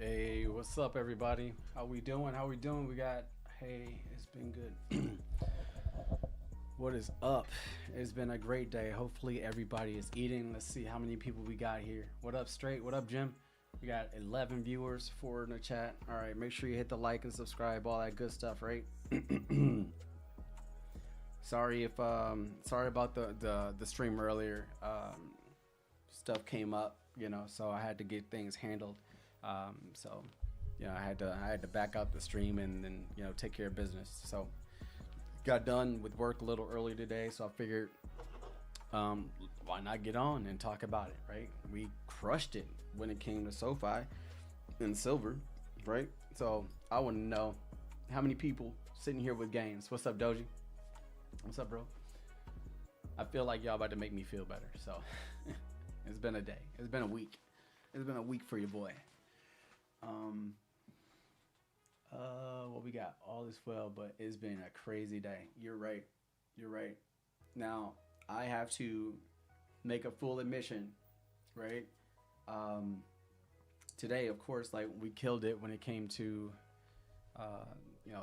Hey, what's up, everybody? How we doing? How we doing? We got. Hey, it's been good. What is up? It's been a great day. Hopefully, everybody is eating. Let's see how many people we got here. What up, Straight? What up, Jim? We got 11 viewers, 4 in the chat. All right, make sure you hit the like and subscribe, all that good stuff, right? Sorry about the stream earlier. Stuff came up, so I had to get things handled. So I had to back out the stream and then take care of business. So got done with work a little early today, so I figured why not get on and talk about it, right? We crushed it when it came to SoFi and silver, right? So I want to know how many people sitting here with gains. What's up, Doji? What's up, bro? I feel like y'all about to make me feel better. So it's been a day. It's been a week. It's been a week for your boy. What we got? All is well, but it's been a crazy day. You're right. You're right. Now I have to make a full admission, right? Today, of course, like we killed it when it came to,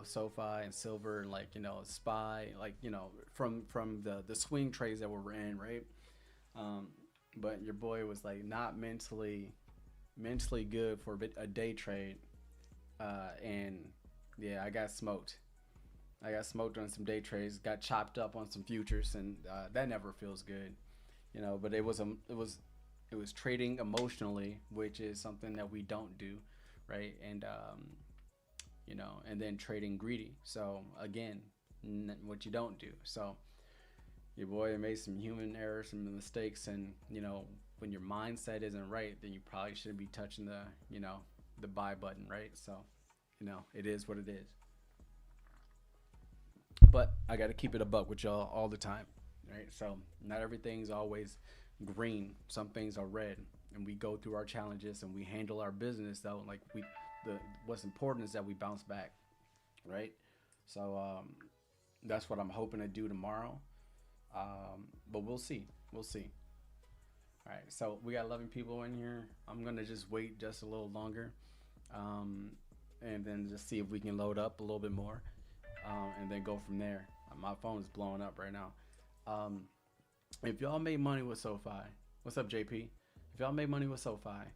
SoFi and silver, and like SPY, like from the swing trades that we were in, right? But your boy was like not mentally good for a day trade, and yeah, I got smoked. I got smoked on some day trades, got chopped up on some futures, and that never feels good, But it was trading emotionally, which is something that we don't do, right? And and then trading greedy. So again, what you don't do. So your boy made some human errors, some mistakes, and when your mindset isn't right, then you probably shouldn't be touching the buy button, right? So it is what it is. But I got to keep it a buck with y'all all the time, right? So not everything's always green. Some things are red, and we go through our challenges and we handle our business though. Like what's important is that we bounce back, right? So that's what I'm hoping to do tomorrow. But we'll see. We'll see. All right. So we got 11 people in here. I'm gonna just wait just a little longer, and then just see if we can load up a little bit more, and then go from there. My phone is blowing up right now. Um, if y'all made money with SoFi, what's up, JP? If y'all made money with SoFi,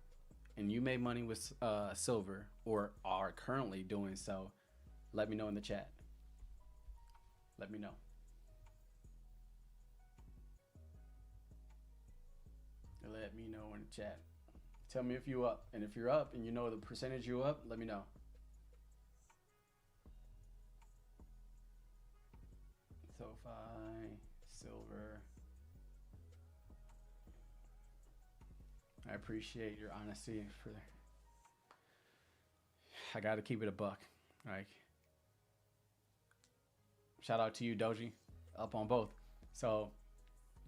and you made money with silver, or are currently doing so, let me know in the chat. Let me know. Let me know in the chat. Tell me if you up, and if you're up and you know the percentage you up, let me know. SoFi, silver. I appreciate your honesty. I got to keep it a buck. Like, shout out to you, Doji, up on both. So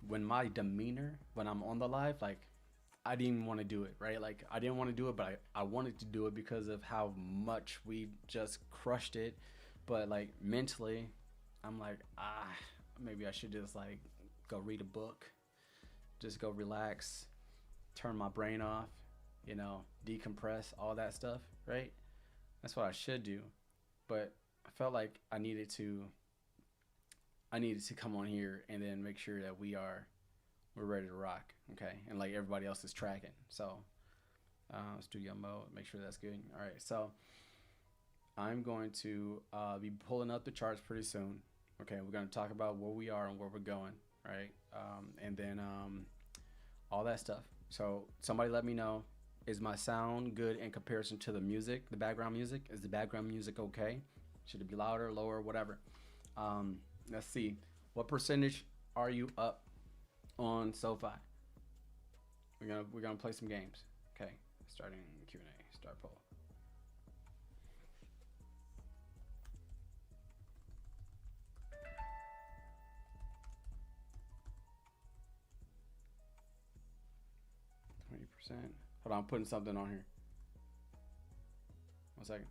when my demeanor, when I'm on the live, like I didn't even want to do it, right? Like I didn't want to do it, but I wanted to do it because of how much we just crushed it. But like mentally, I'm like, maybe I should just like go read a book, just go relax, turn my brain off, decompress, all that stuff, right? That's what I should do. But I felt like I needed to come on here and then make sure that we're ready to rock, okay? And like everybody else is tracking. So studio mode, make sure that's good. All right, so I'm going to be pulling up the charts pretty soon. Okay, we're going to talk about where we are and where we're going, right? And then all that stuff. So somebody let me know, is my sound good in comparison to the music, the background music? Is the background music okay? Should it be louder, lower, whatever? Let's see. What percentage are you up on SoFi? We're gonna play some games. Okay, starting Q&A, start poll. %. Hold on, I'm putting something on here. 1 second.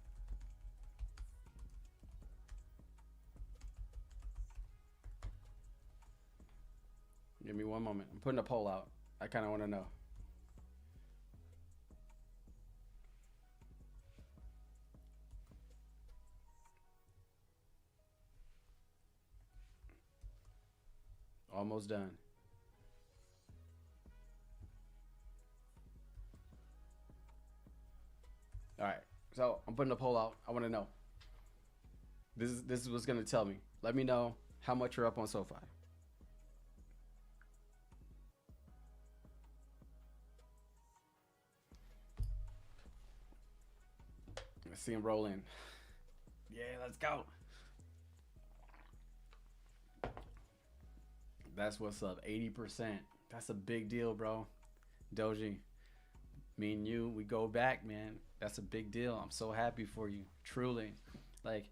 Give me one moment. I'm putting a poll out. I kind of want to know. Almost done. All right. So I'm putting a poll out. I want to know. This is what's gonna tell me. Let me know how much you're up on SoFi. Let's see him roll in. Yeah, let's go. That's what's up. 80%. That's a big deal, bro. Doji, me and you, we go back, man. That's a big deal. I'm so happy for you. Truly. Like,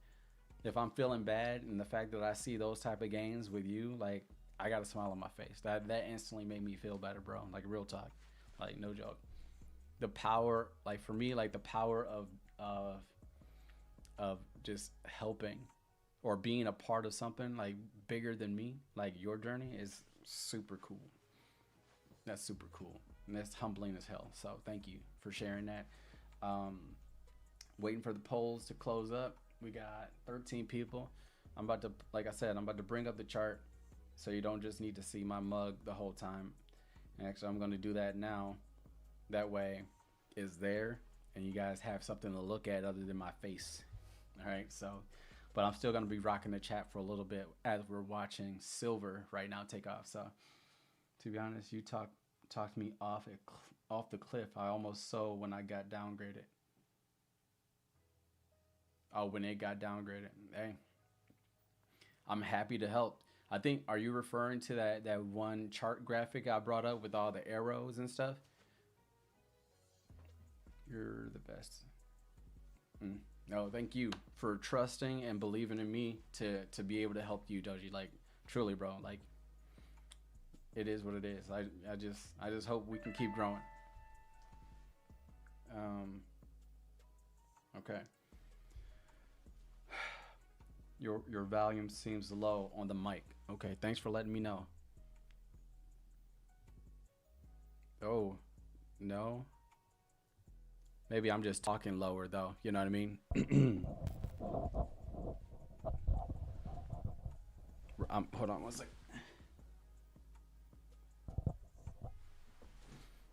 if I'm feeling bad and the fact that I see those type of gains with you, like, I got a smile on my face. That instantly made me feel better, bro. Like, real talk. Like, no joke. The power, like, for me, like, the power of just helping or being a part of something like bigger than me, like your journey, is super cool. That's super cool, and that's humbling as hell. So thank you for sharing that. Waiting for the polls to close up. We got 13 people. I'm about to, like I said, I'm about to bring up the chart so you don't just need to see my mug the whole time. And actually, I'm going to do that now. That way it's there and you guys have something to look at other than my face. All right, so, but I'm still going to be rocking the chat for a little bit as we're watching silver right now take off. So to be honest, you talked me off the cliff. I almost sold when I got downgraded. Oh, when it got downgraded. Hey, I'm happy to help. I think, are you referring to that one chart graphic I brought up with all the arrows and stuff? You're the best. No, thank you for trusting and believing in me to be able to help you, Doji. Like, truly, bro. Like, it is what it is. I just hope we can keep growing. Okay. Your volume seems low on the mic. Okay, thanks for letting me know. Oh, no. Maybe I'm just talking lower though. You know what I mean? Hold on one second.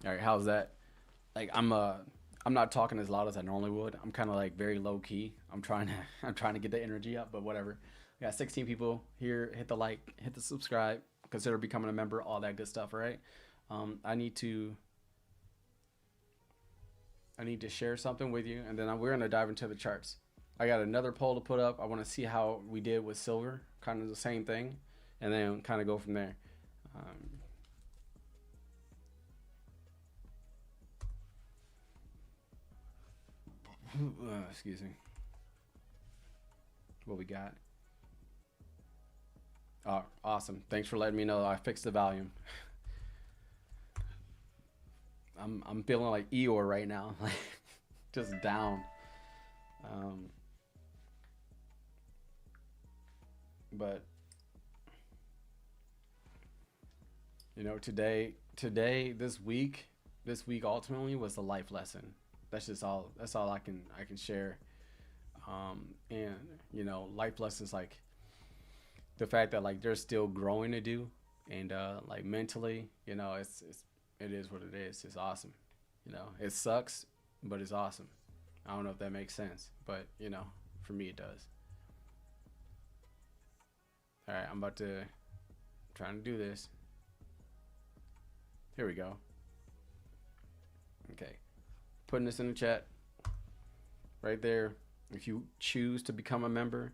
All right, how's that? Like, I'm not talking as loud as I normally would. I'm kind of like very low key. I'm trying to get the energy up, but whatever. We got 16 people here. Hit the like, hit the subscribe, consider becoming a member, all that good stuff, all right? I need to share something with you, and then we're gonna dive into the charts. I got another poll to put up. I want to see how we did with silver, kind of the same thing, and then kind of go from there. Excuse me. What we got? Oh, awesome. Thanks for letting me know. I fixed the volume. I'm feeling like Eeyore right now, like just down. But you know, today, this week ultimately was a life lesson. That's all I can share. And you know, life lessons like the fact that like there's still growing to do, and like mentally, you know, it is what it is. It's awesome. You know, it sucks, but it's awesome. I don't know if that makes sense, but you know, for me it does. All right, I'm trying to do this. Here we go. Okay, putting this in the chat right there. If you choose to become a member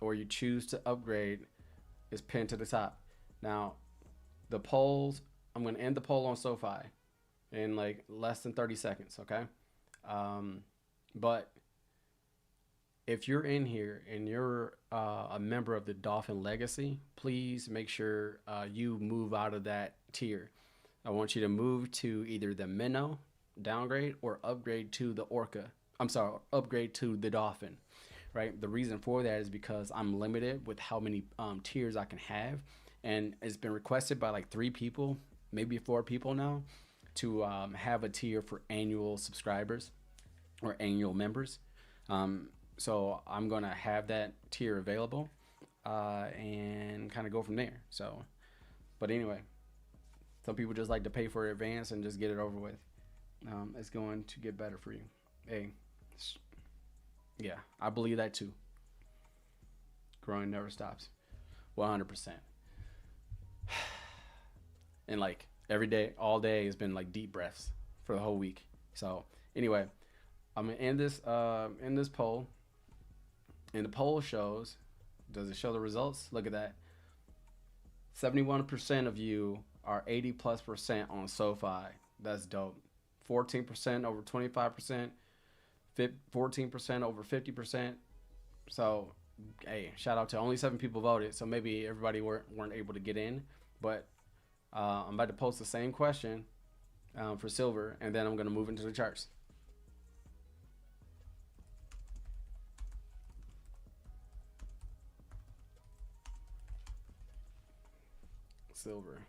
or you choose to upgrade, it's pinned to the top. Now, the polls, I'm going to end the poll on SoFi in like less than 30 seconds, okay? But if you're in here and you're a member of the Dolphin Legacy, please make sure you move out of that tier. I want you to move to either the Minnow downgrade or upgrade to the Orca. I'm sorry, upgrade to the Dolphin, right? The reason for that is because I'm limited with how many tiers I can have. And it's been requested by like 3 people, maybe 4 people now, to have a tier for annual subscribers or annual members. So I'm going to have that tier available and kind of go from there. So But anyway, some people just like to pay for it in advance and just get it over with. It's going to get better for you. Hey, yeah, I believe that too. Growing never stops. 100%. And like every day, all day has been like deep breaths for the whole week. So anyway, I'm gonna end this poll. And the poll shows, does it show the results? Look at that. 71% of you are 80+% on SoFi. That's dope. 14% over 25%, 14% over 50%. So, hey, shout out to only 7 people voted. So maybe everybody weren't able to get in. But I'm about to post the same question for silver, and then I'm going to move into the charts. Silver.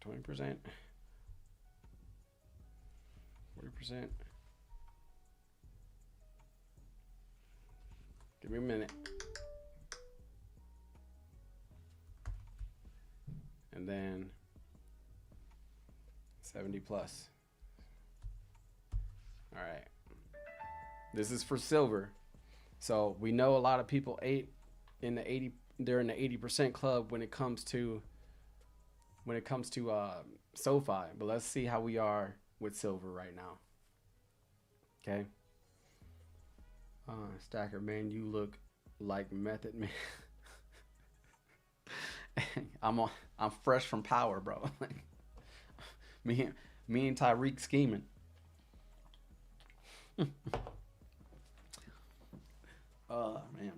20%. 40%. Give me a minute. And then 70 plus. All right. This is for silver. So we know a lot of people they're in the 80% club when it comes to SoFi, but let's see how we are with silver right now. Okay. Stacker, man, you look like Method Man. I'm fresh from power, bro. me and Tyreek scheming. Oh man.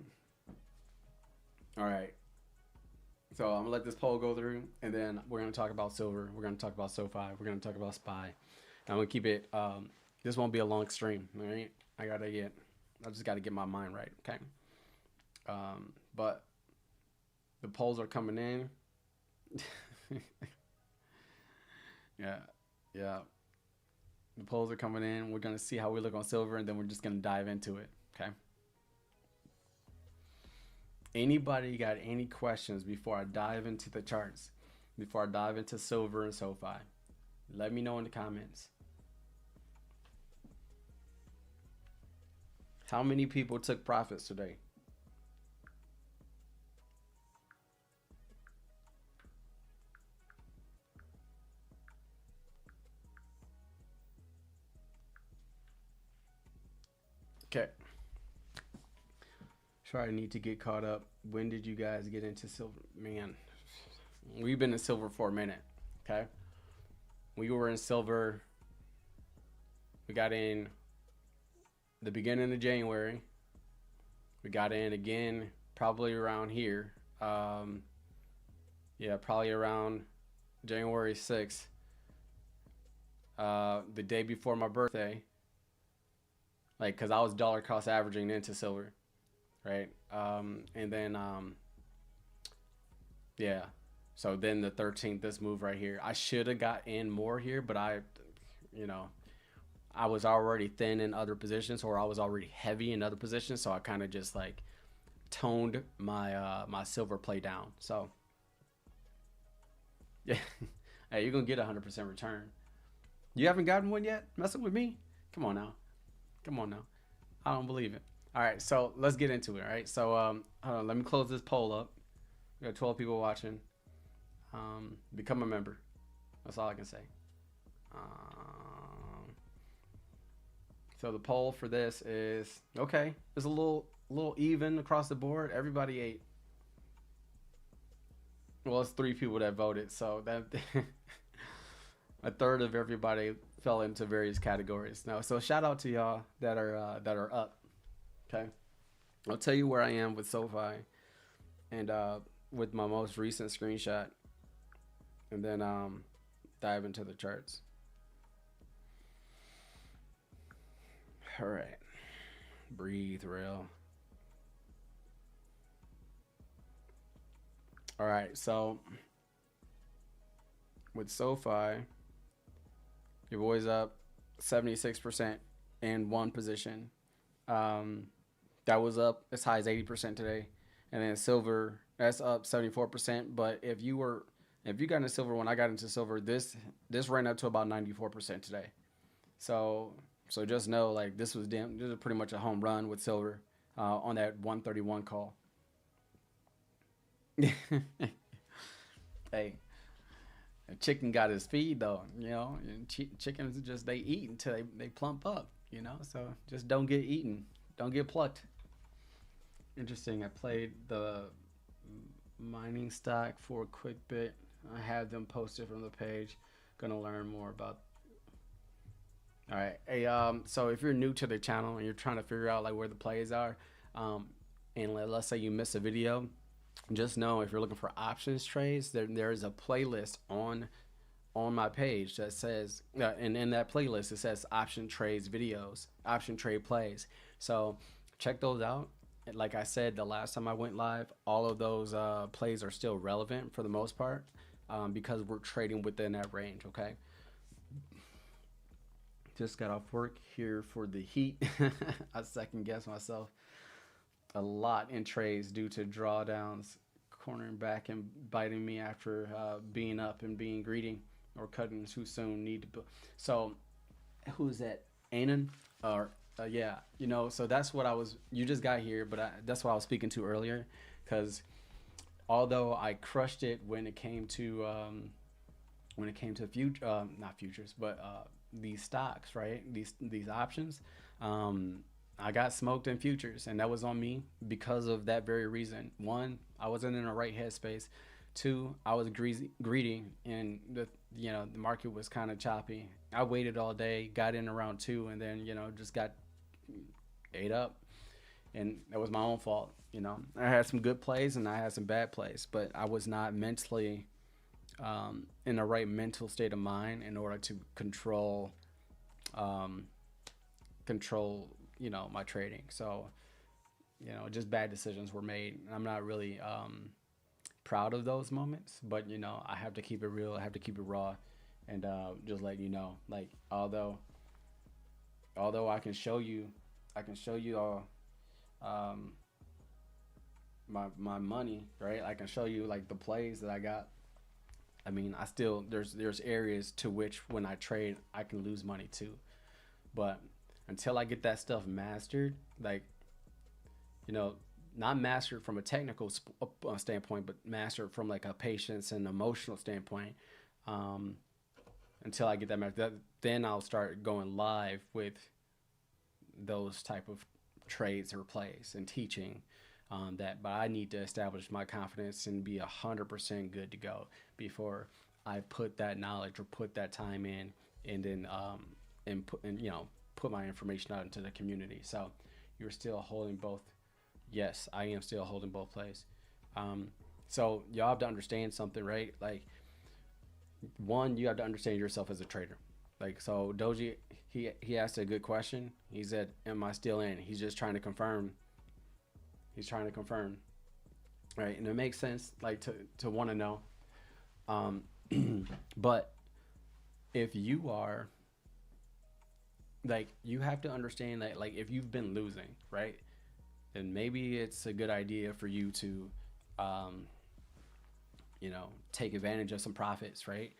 All right. So I'm gonna let this poll go through, and then we're gonna talk about silver. We're gonna talk about SoFi. We're gonna talk about SPY. And I'm gonna keep it. This won't be a long stream. All right. I just gotta get my mind right. Okay. But the polls are coming in. Yeah. The polls are coming in. We're gonna see how we look on silver, and then we're just gonna dive into it. Okay. Anybody got any questions before I dive into the charts? Before I dive into silver and SoFi? Let me know in the comments. How many people took profits today? Okay. Sure, I need to get caught up. When did you guys get into silver? Man, we've been in silver for a minute. Okay. We were in silver. We got in the beginning of January. We got in again probably around here. Yeah, probably around January 6th. The day before my birthday. Like, because I was dollar cost averaging into silver. Right. And then, yeah. So then the 13th, this move right here, I should have got in more here, but I was already thin in other positions, or I was already heavy in other positions. So I kind of just like toned my, my silver play down. So yeah, hey, you're going to get 100% return. You haven't gotten one yet? Messing with me? Come on now. I don't believe it. All right, so let's get into it. All right, so hold on, let me close this poll up. We got 12 people watching. Become a member. That's all I can say. So the poll for this is okay. It's a little even across the board. Everybody ate. Well, it's 3 people that voted, so that a third of everybody fell into various categories. Now, so shout out to y'all that are up. Okay, I'll tell you where I am with SoFi and with my most recent screenshot, and then dive into the charts. All right, breathe, Rell. All right, so with SoFi, your boy's up 76% in one position. That was up as high as 80% today. and then silver that's up 74%. But if you got into silver when I got into silver, this ran up to about 94% today. So so just know like this is pretty much a home run with silver on that 131 call. Hey, a chicken got his feed though, and chickens just they eat until they plump up. So just don't get eaten, don't get plucked. Interesting. I played the mining stock for a quick bit. I had them posted from the page. Gonna learn more about. All right. Hey, so if you're new to the channel and you're trying to figure out like where the plays are, um, and let's say you miss a video, just know if you're looking for options trades, there is a playlist on my page that says, and in that playlist it says option trades videos, option trade plays. So check those out. Like I said, the last time I went live, all of those plays are still relevant for the most part, because we're trading within that range. Okay. Just got off work here for the heat. I second guess myself a lot in trades due to drawdowns, cornering back and biting me after being up and being greedy or cutting too soon. So who's that? Anon? Or yeah, so that's what you just got here, but that's what I was speaking to earlier, because although I crushed it when it came to not futures, but these stocks, right? These options. I got smoked in futures, and that was on me because of that very reason. One, I wasn't in the right headspace. Two, I was greedy, and the market was kind of choppy. I waited all day, got in around 2, and then just got ate up, and that was my own fault. I had some good plays and I had some bad plays, but I was not mentally in the right mental state of mind in order to control my trading. So just bad decisions were made. I'm not really proud of those moments, but I have to keep it real, I have to keep it raw, and just let like although I can show you all my money, right? I can show you like the plays that I got. I mean, I still there's areas to which when I trade I can lose money too, but until I get that stuff mastered, like not mastered from a technical standpoint, but mastered from like a patience and emotional standpoint, until I get that mastered, then I'll start going live with those type of trades or plays and teaching that. But I need to establish my confidence and be 100% good to go before I put that knowledge or put that time in, and then put my information out into the community. So you're still holding both. Yes, I am still holding both plays. So y'all have to understand something, right? Like, one, you have to understand yourself as a trader. Like, so Doji, he asked a good question. He said, am I still in? He's just trying to confirm. He's trying to confirm, right? And it makes sense, like, to want to know. But if you are, like, you have to understand that, like, if you've been losing, right, then maybe it's a good idea for you to, take advantage of some profits, right?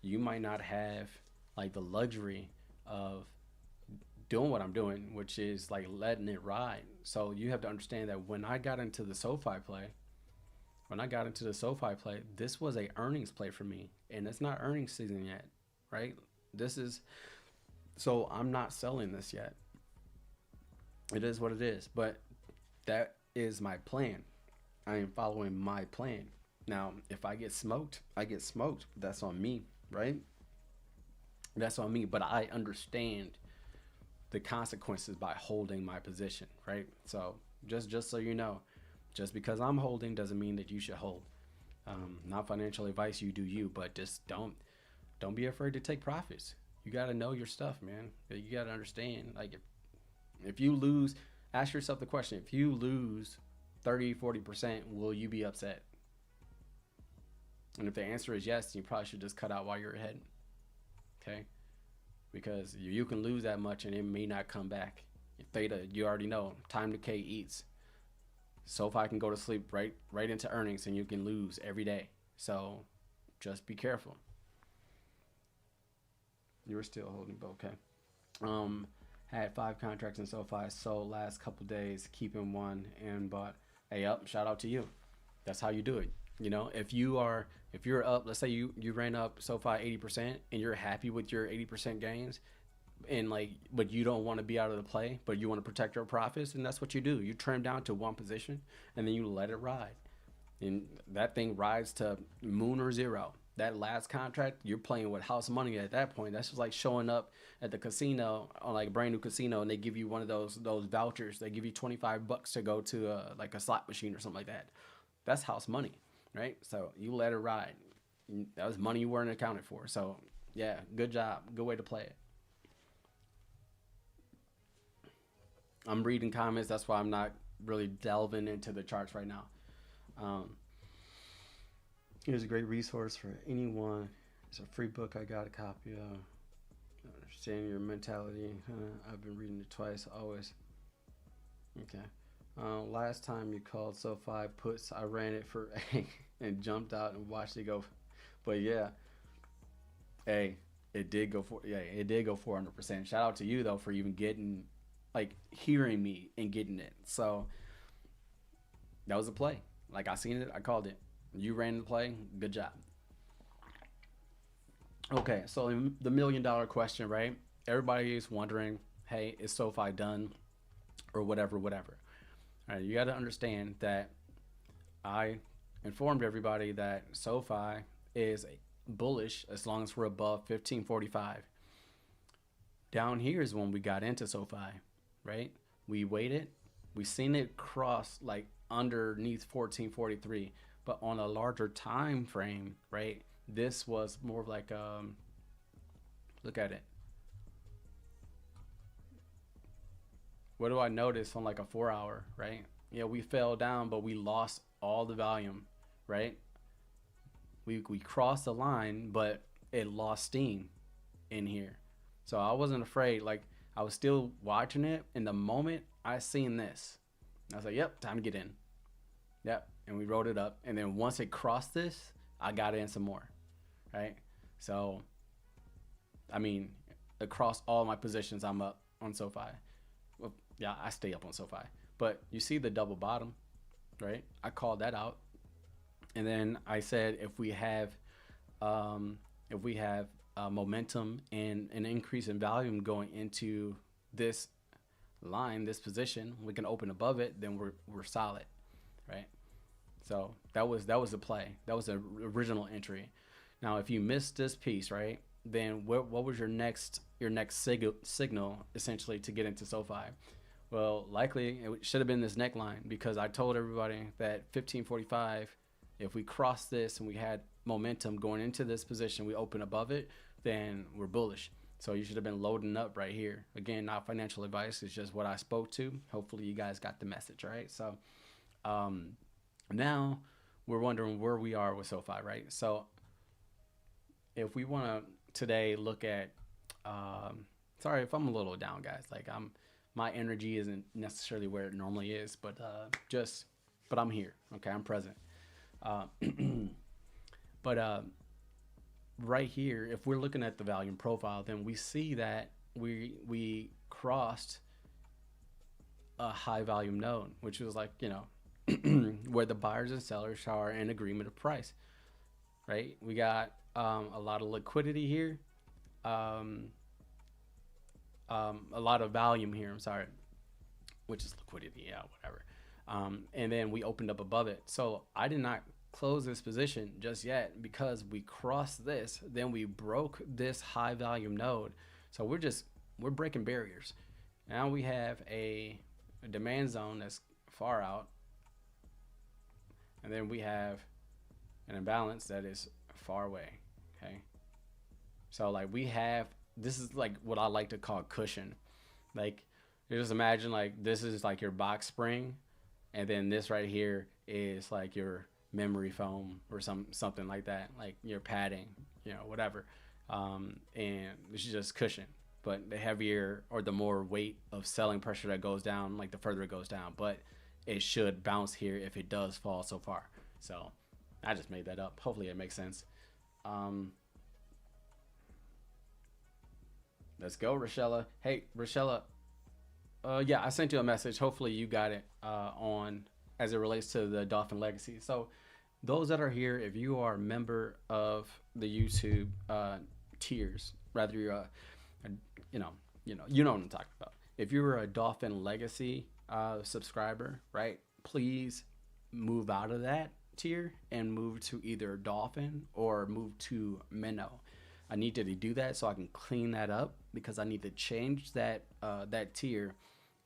You might not have, like, the luxury of doing what I'm doing, which is, like, letting it ride. So you have to understand that when I got into the SoFi play, this was a earnings play for me, and it's not earnings season yet, right? So I'm not selling this yet. It is what it is, but that is my plan. I am following my plan. Now, if I get smoked, I get smoked. That's on me, right? That's on me, but I understand the consequences by holding my position, right? So just so you know, just because I'm holding doesn't mean that you should hold. Not financial advice, you do you, but just don't be afraid to take profits. You got to know your stuff, man. You got to understand, like, if you lose, ask yourself the question, if you lose 30-40%, will you be upset? And if the answer is yes, you probably should just cut out while you're ahead. Okay? Because you can lose that much and it may not come back. Theta, you already know, time decay eats. SoFi can go to sleep right into earnings, and you can lose every day. So just be careful. You were still holding, but okay. Had 5 contracts in SoFi. Sold last couple days, keeping one, and bought. Hey, up! Shout out to you. That's how you do it. You know, if you're up, let's say you ran up SoFi 80%, and you're happy with your 80% gains, and like, but you don't want to be out of the play, but you want to protect your profits, and that's what you do. You trim down to one position, and then you let it ride, and that thing rides to moon or zero. That last contract, you're playing with house money at that point. That's just like showing up at the casino, on like a brand new casino, and they give you one of those vouchers. They give you $25 to go to like a slot machine or something like that. That's house money, right? So you let it ride. That was money you weren't accounted for. So yeah, good job. Good way to play it. I'm reading comments. That's why I'm not really delving into the charts right now. Here's a great resource for anyone. It's a free book I got a copy of. Understanding Your Mentality. I've been reading it twice, always. Okay. Last time you called SoFi puts, I ran it for and jumped out and watched it go. But yeah, hey, it did go 400%. Shout out to you though for even getting, like, hearing me and getting it. So that was a play. Like, I seen it, I called it. You ran the play. Good job. Okay, so the $1 million question, right? Everybody is wondering, hey, is SoFi done or whatever? All right, you got to understand that I informed everybody that SoFi is bullish as long as we're above 1545. Down here is when we got into SoFi, right? We waited. We seen it cross like underneath 1443. But on a larger time frame, right, this was more of like, look at it. What do I notice on like a 4-hour, right? Yeah, we fell down, but we lost all the volume, right? We crossed the line, but it lost steam in here. So I wasn't afraid. Like, I was still watching it. In the moment I seen this, I was like, yep, time to get in. Yep. And we wrote it up. And then once it crossed this, I got in some more, right? So, I mean, across all my positions, I'm up on SoFi. Well, yeah, I stay up on SoFi. But you see the double bottom, right? I called that out. And then I said, if we have momentum and an increase in volume going into this line, this position, we can open above it, then we're solid, right? So that was the play. That was the original entry. Now, if you missed this piece, right, then what was your next signal essentially to get into SoFi? Well, likely it should have been this neckline, because I told everybody that 1545, if we cross this and we had momentum going into this position, we open above it, then we're bullish. So you should have been loading up right here. Again, not financial advice. It's just what I spoke to. Hopefully you guys got the message, right? So now we're wondering where we are with SoFi, right? So if we want to today look at, sorry if I'm a little down, guys. Like, my energy isn't necessarily where it normally is, but I'm here. Okay, I'm present. But right here, if we're looking at the volume profile, then we see that we crossed a high volume node, which was like, where the buyers and sellers are in agreement of price, right? We got a lot of liquidity here, a lot of volume here, I'm sorry, which is liquidity, yeah, whatever. And then we opened up above it. So I did not close this position just yet, because we crossed this, then we broke this high volume node. So we're breaking barriers. Now we have a demand zone that's far out, and then we have an imbalance that is far away. Okay, so like this is like what I like to call cushion. Like, you just imagine like this is like your box spring, and then this right here is like your memory foam or something like that, like your padding, whatever. And it's just cushion, but the heavier or the more weight of selling pressure that goes down, like the further it goes down. But it should bounce here if it does fall so far. So I just made that up. Hopefully it makes sense. Let's go, Rochella. Hey, Rochella. Yeah, I sent you a message. Hopefully you got it on as it relates to the Dolphin Legacy. So those that are here, if you are a member of the YouTube tiers, rather you're you know, you know what I'm talking about. If you were a Dolphin Legacy subscriber, right? Please move out of that tier and move to either Dolphin or move to Minnow. I need to do that so I can clean that up, because I need to change that that tier,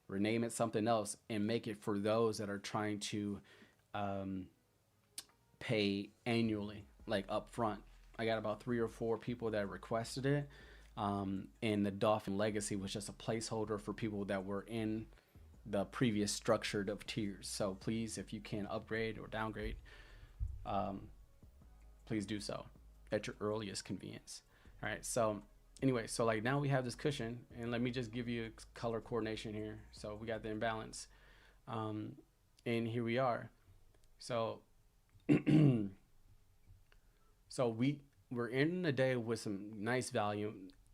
rename it something else, and make it for those that are trying to pay annually, like upfront. I got about 3 or 4 people that requested it, and the Dolphin Legacy was just a placeholder for people that were in the previous structured of tiers. So please, if you can upgrade or downgrade, please do so at your earliest convenience. All right, so anyway, so like now we have this cushion, and let me just give you a color coordination here. So we got the imbalance, and here we are. So so we're ending the day with some nice value.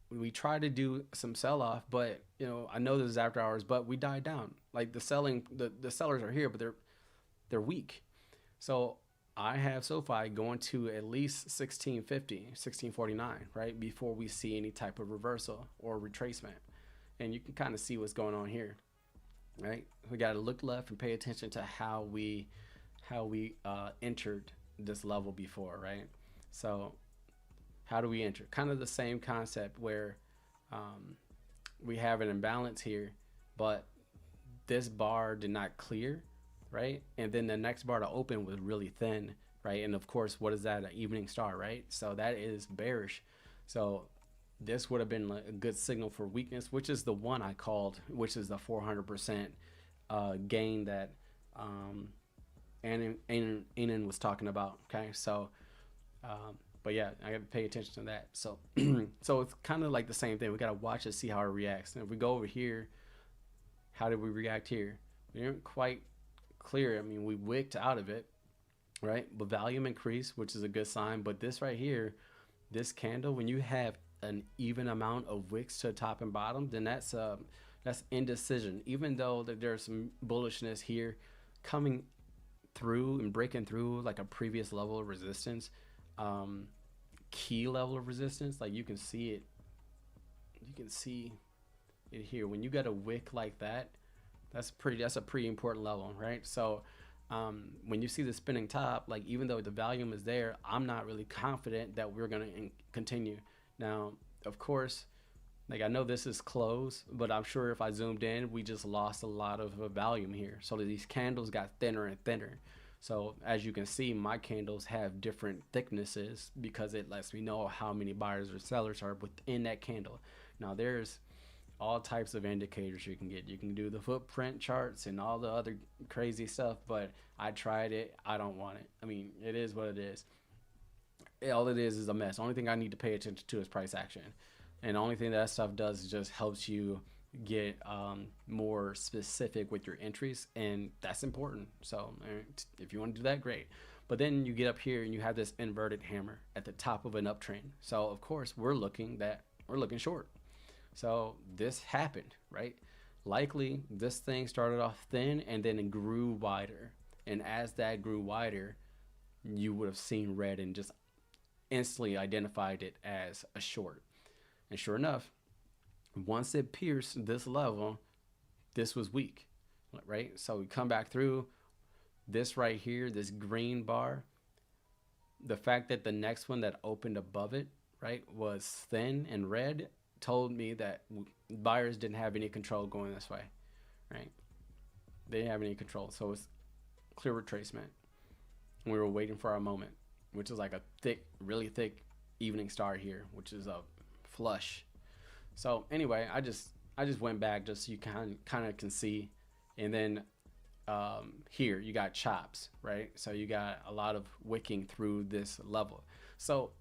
We try to do some sell off, but I know this is after hours, but we died down. Like the sellers are here, but they're weak. So I have SoFi going to at least 1650, 1649, right, before we see any type of reversal or retracement. And you can kind of see what's going on here, right? We got to look left and pay attention to how we entered this level before, right? So how do we enter? Kind of the same concept where we have an imbalance here, but this bar did not clear, right? And then the next bar to open was really thin, right? And of course, what is that? An evening star, right? So that is bearish. So this would have been a good signal for weakness, which is the one I called, which is the 400% gain that Anan was talking about. Okay, so but yeah, I got to pay attention to that. So so it's kind of like the same thing. We got to watch it, see how it reacts. And if we go over here, how did we react here? We didn't quite clear. I mean, we wicked out of it, right? But volume increased, which is a good sign. But this right here, this candle, when you have an even amount of wicks to top and bottom, then that's indecision. Even though that there's some bullishness here coming through and breaking through like a previous level of resistance, key level of resistance, like you can see it here. When you got a wick like that, that's a pretty important level, right? So when you see the spinning top, like even though the volume is there, I'm not really confident that we're going to continue. Now, of course, like I know this is close, but I'm sure if I zoomed in, we just lost a lot of volume here. So these candles got thinner and thinner. So as you can see, my candles have different thicknesses because it lets me know how many buyers or sellers are within that candle. Now there's all types of indicators you can get. You can do the footprint charts and all the other crazy stuff, but I tried it. I don't want it. I mean, it is what it is. All it is a mess. Only thing I need to pay attention to is price action. And the only thing that stuff does is just helps you get more specific with your entries, and that's important. So if you want to do that, great. But then you get up here and you have this inverted hammer at the top of an uptrend. So of course we're looking short. So this happened, right? Likely this thing started off thin and then it grew wider, and as that grew wider, you would have seen red and just instantly identified it as a short. And sure enough, once it pierced this level, this was weak, right? So we come back through this right here, this green bar. The fact that the next one that opened above it, right, was thin and red told me that buyers didn't have any control going this way, right? They didn't have any control. So it's clear retracement. And we were waiting for our moment, which is like a thick, really thick evening star here, which is a flush. So anyway, I just went back just so you kind of can see. And then here you got chops, right? So you got a lot of wicking through this level. So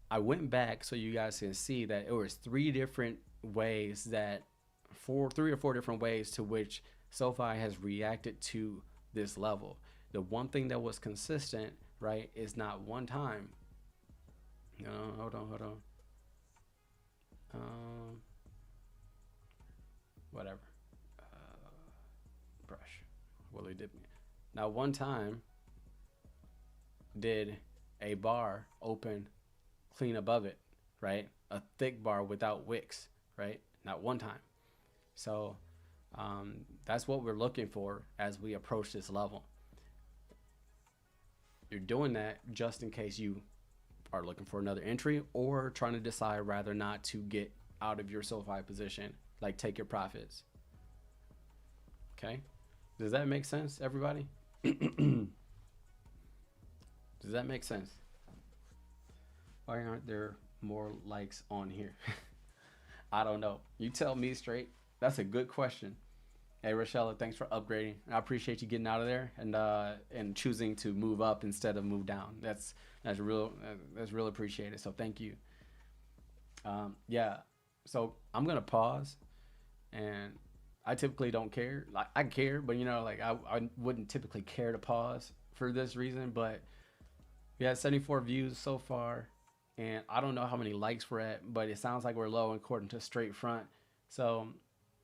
I went back so you guys can see that it was three or four different ways to which SoFi has reacted to this level. The one thing that was consistent, right, is not one time. No, hold on. Whatever. Brush. Willie did me. Now, one time did a bar open clean above it, right? A thick bar without wicks, right? Not one time. So that's what we're looking for as we approach this level. You're doing that just in case you are looking for another entry or trying to decide rather not to get out of your SOFI position, like take your profits. Okay, does that make sense, everybody? Does that make sense? Why aren't there more likes on here? I don't know. You tell me straight. That's a good question. Hey, Rochella, thanks for upgrading. I appreciate you getting out of there and choosing to move up instead of move down. That's real appreciated. So thank you. Yeah. So I'm gonna pause, and I typically don't care. Like I care, but I wouldn't typically care to pause for this reason. But we had 74 views so far, and I don't know how many likes we're at, but it sounds like we're low according to Straight Front. So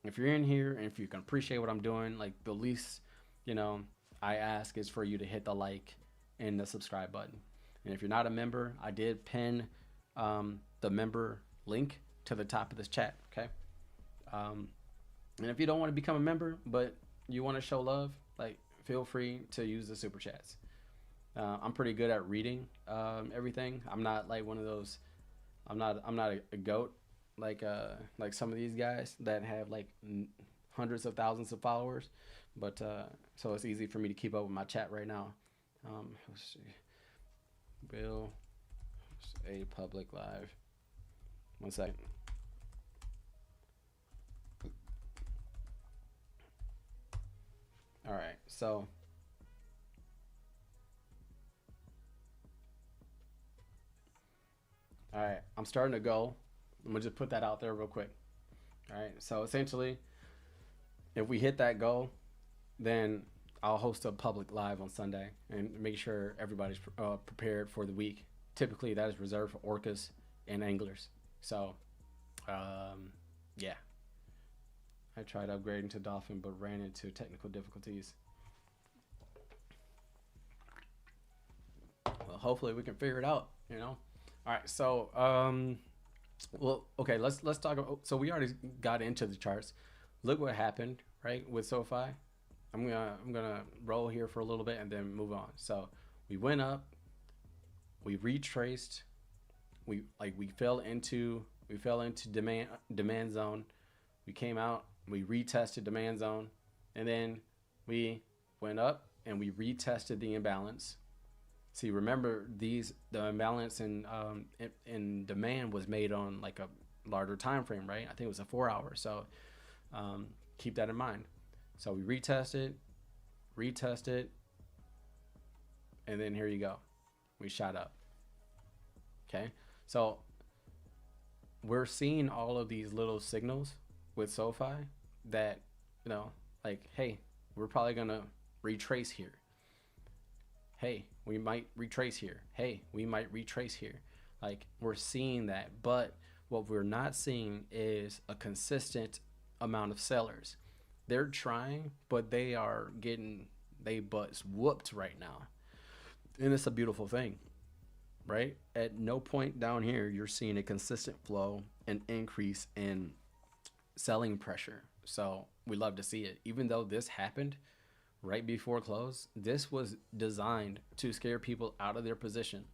if you're in here and if you can appreciate what I'm doing, like the least, I ask is for you to hit the like and the subscribe button. And if you're not a member, I did pin the member link to the top of this chat. Okay. And if you don't want to become a member, but you want to show love, like feel free to use the super chats. I'm pretty good at reading everything. I'm not like one of those. I'm not a goat like some of these guys that have like hundreds of thousands of followers. But so it's easy for me to keep up with my chat right now. Let's see. Bill, a public live. 1 second. All right, so all right, I'm starting to go. I'm gonna just put that out there real quick. All right, so essentially, if we hit that goal, then I'll host a public live on Sunday and make sure everybody's prepared for the week. Typically, that is reserved for orcas and anglers. So, yeah. I tried upgrading to Dolphin, but ran into technical difficulties. Well, hopefully we can figure it out, All right, so, well, okay, let's talk about, so we already got into the charts. Look what happened, right, with SoFi. I'm gonna roll here for a little bit and then move on. So we went up, we retraced, we fell into demand zone. We came out, we retested demand zone, and then we went up and we retested the imbalance. See, remember the imbalance in demand was made on like a larger time frame, right? I think it was a 4 hour. So keep that in mind. So we retested, and then here you go. We shot up. Okay. So we're seeing all of these little signals with SoFi that, like, hey, we're probably going to retrace here. Hey, we might retrace here. Hey, we might retrace here. Like, we're seeing that. But what we're not seeing is a consistent amount of sellers. They're trying, but they are getting they butts whooped right now. And it's a beautiful thing, right? At no point down here, you're seeing a consistent flow and increase in selling pressure. So we love to see it. Even though this happened right before close, this was designed to scare people out of their position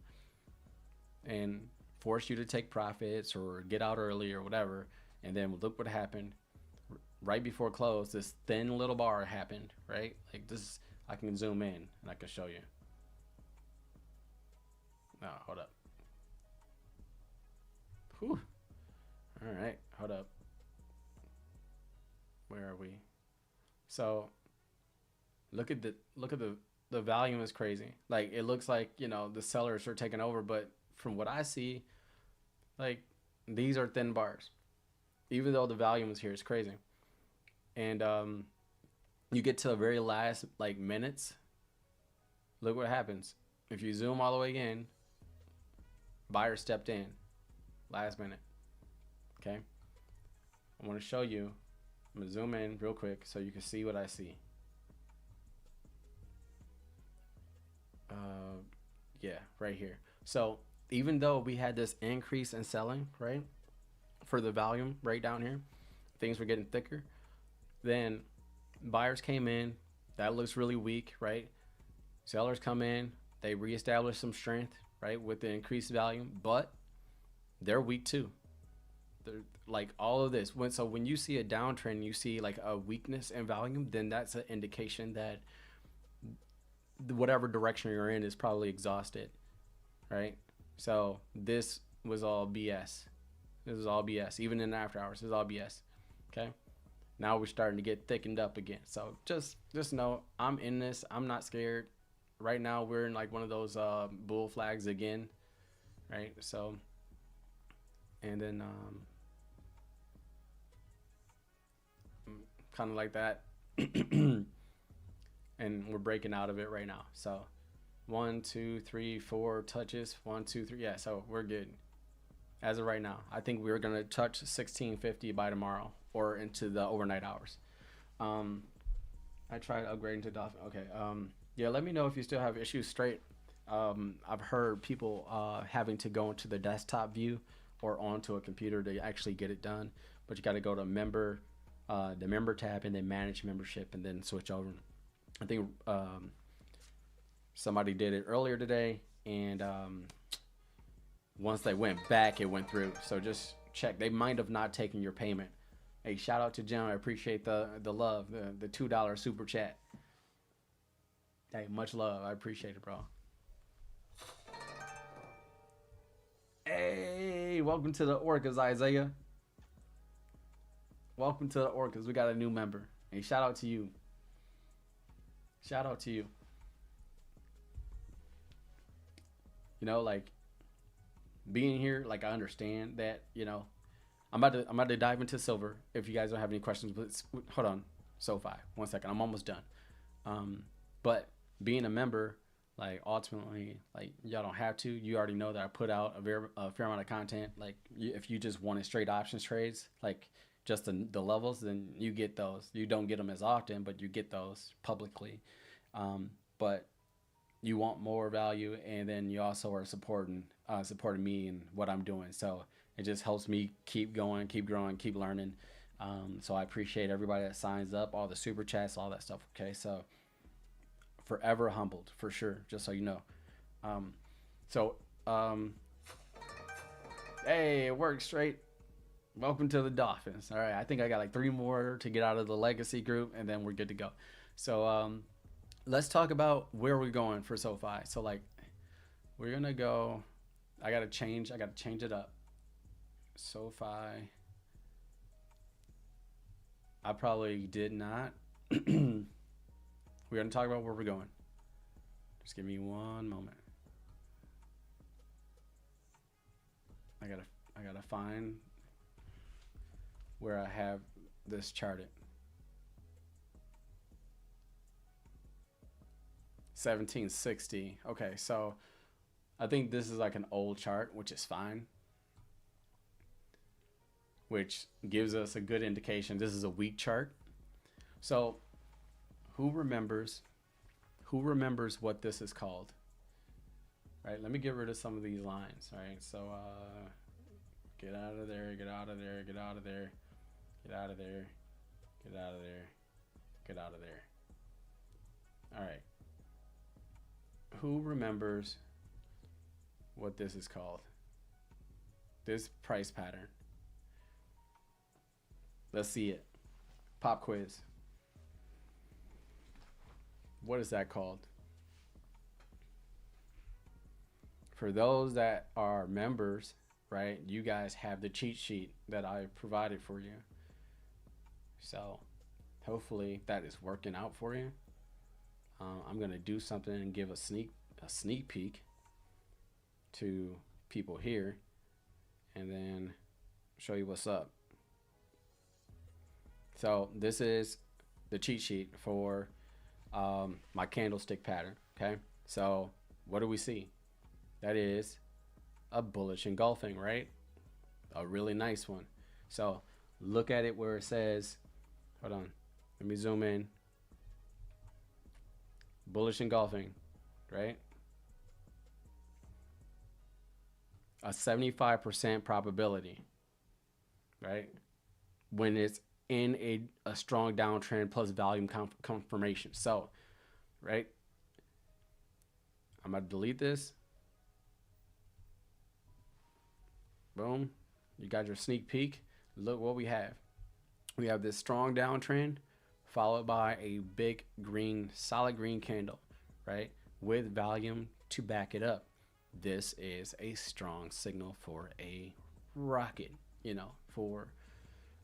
and force you to take profits or get out early or whatever. And then look what happened. Right before close, this thin little bar happened, right? Like this, I can zoom in and I can show you. No, hold up. Whew. All right, hold up. Where are we? So look at the volume is crazy. Like it looks like, the sellers are taking over, but from what I see, like these are thin bars. Even though the volume is here, it's crazy. And You get to the very last like minutes, look what happens. If you zoom all the way in, buyer stepped in last minute. Okay, I want to show you. I'm gonna zoom in real quick so you can see what I see. Yeah, right here. So even though we had this increase in selling, right, for the volume right down here, things were getting thicker. Then buyers came in. That looks really weak, right? Sellers come in. They reestablish some strength, right, with the increased volume, but they're weak too. They're like all of this. When you see a downtrend, you see like a weakness in volume, then that's an indication that whatever direction you're in is probably exhausted, right? So this was all BS. This is all BS. Even in the after hours, this is all BS. Okay. Now we're starting to get thickened up again. So just know I'm in this. I'm not scared. Right now we're in like one of those bull flags again, right? So, and then kind of like that. And we're breaking out of it right now. So 1, 2, 3, 4 touches. 1, 2, 3. Yeah, so we're good as of right now. I think we're gonna touch 1650 by tomorrow or into the overnight hours. I tried upgrading to Dolphin. Okay. Yeah, let me know if you still have issues straight. I've heard people having to go into the desktop view or onto a computer to actually get it done, but you got to go to the member tab and then manage membership and then switch over. I think somebody did it earlier today, and once they went back, it went through. So just check. They might have not taken your payment. Hey, shout out to Jim. I appreciate the love, the $2 super chat. Hey, much love. I appreciate it, bro. Hey, welcome to the Orcas, Isaiah. Welcome to the Orcas. We got a new member. Hey, shout out to you. Shout out to you. You know, like being here, like I understand that, you know, I'm about to dive into silver. If you guys don't have any questions, but hold on, SoFi, 1 second. I'm almost done. But being a member, like ultimately, like y'all don't have to. You already know that I put out a fair amount of content. Like if you just wanted straight options trades, like just the levels, then you get those. You don't get them as often, but you get those publicly. But you want more value, and then you also are supporting me and what I'm doing. So it just helps me keep going, keep growing, keep learning. So I appreciate everybody that signs up, all the super chats, all that stuff. Okay, so forever humbled for sure. Just so you know. Hey, it works straight. Welcome to the Dolphins. All right, I think I got like 3 more to get out of the legacy group, and then we're good to go. So let's talk about where we're going for SoFi. So like, we're gonna go. I gotta change it up. SoFi. I probably did not. We're gonna talk about where we're going. Just give me 1 moment. I gotta find where I have this charted. 1760. Okay, so I think this is like an old chart, which is fine, which gives us a good indication this is a weak chart. So who remembers what this is called? Right, let me get rid of some of these lines. All right, so get out of there, get out of there, get out of there, get out of there, get out of there, get out of there. All right, who remembers what this is called? This price pattern. Let's see it. Pop quiz. What is that called? For those that are members, right, you guys have the cheat sheet that I provided for you. So hopefully that is working out for you. I'm gonna do something and give a sneak peek to people here, and then show you what's up. So this is the cheat sheet for my candlestick pattern. Okay, so what do we see? That is a bullish engulfing, right? A really nice one. So look at it where it says, hold on, let me zoom in. Bullish engulfing, right? A 75% probability, right? When it's in a strong downtrend plus volume confirmation. So, right? I'm going to delete this. Boom. You got your sneak peek. Look what we have. We have this strong downtrend followed by a big green, solid green candle, right? With volume to back it up. This is a strong signal for a rocket, you know, for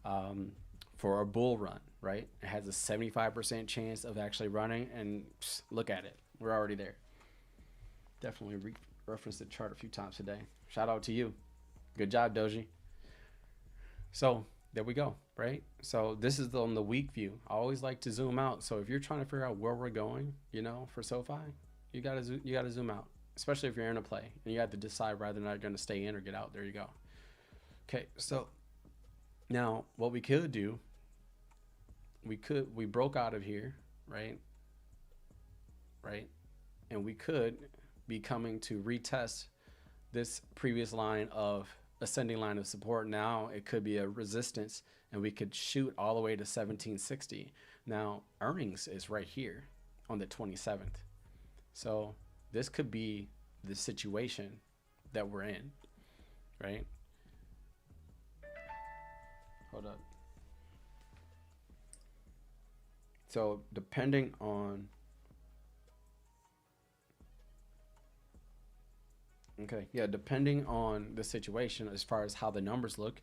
a bull run, right? It has a 75% chance of actually running, and look at it. We're already there. Definitely reference the chart a few times today. Shout out to you. Good job, Doji. So there we go, right? So this is on the week view. I always like to zoom out. So if you're trying to figure out where we're going, you know, for SoFi, you gotta zoom out, especially if you're in a play and you have to decide whether or not you're going to stay in or get out. There you go. Okay, so now what we could do, we broke out of here, right? And we could be coming to retest this previous line of ascending line of support. Now it could be a resistance, and we could shoot all the way to 1760. Now earnings is right here on the 27th. So this could be the situation that we're in, right? Hold up. So depending on, depending on the situation as far as how the numbers look,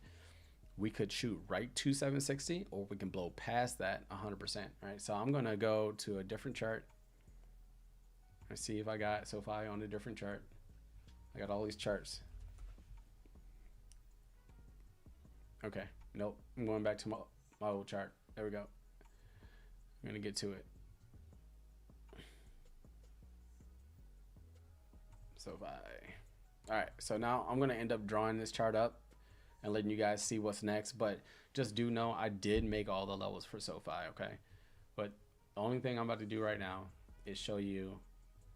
we could shoot right to 760, or we can blow past that 100%, right? So I'm gonna go to a different chart. Let's see if I got SoFi on a different chart. I got all these charts. Okay, nope, I'm going back to my old chart. There we go. I'm gonna get to it. SoFi. All right, so now I'm gonna end up drawing this chart up and letting you guys see what's next, but just do know I did make all the levels for SoFi, okay? But the only thing I'm about to do right now is show you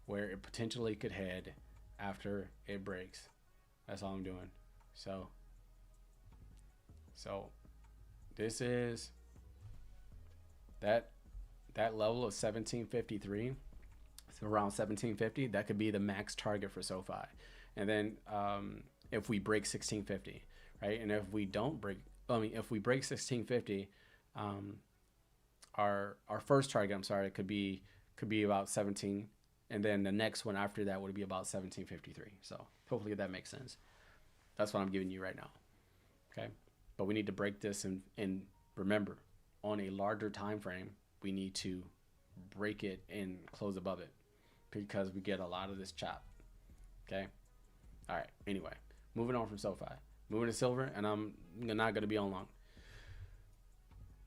where it potentially could head after it breaks. That's all I'm doing. So this is that level of 1753. So around 1750, that could be the max target for SoFi. And then if we break 1650, right? And if we don't break, if we break 1650, our first target, it could be about 17, and then the next one after that would be about 1753. So hopefully that makes sense. That's what I'm giving you right now. Okay, but we need to break this, and remember, on a larger time frame, we need to break it and close above it, because we get a lot of this chop. Okay. All right. Anyway, moving on from SoFi, moving to silver, and I'm not going to be on long.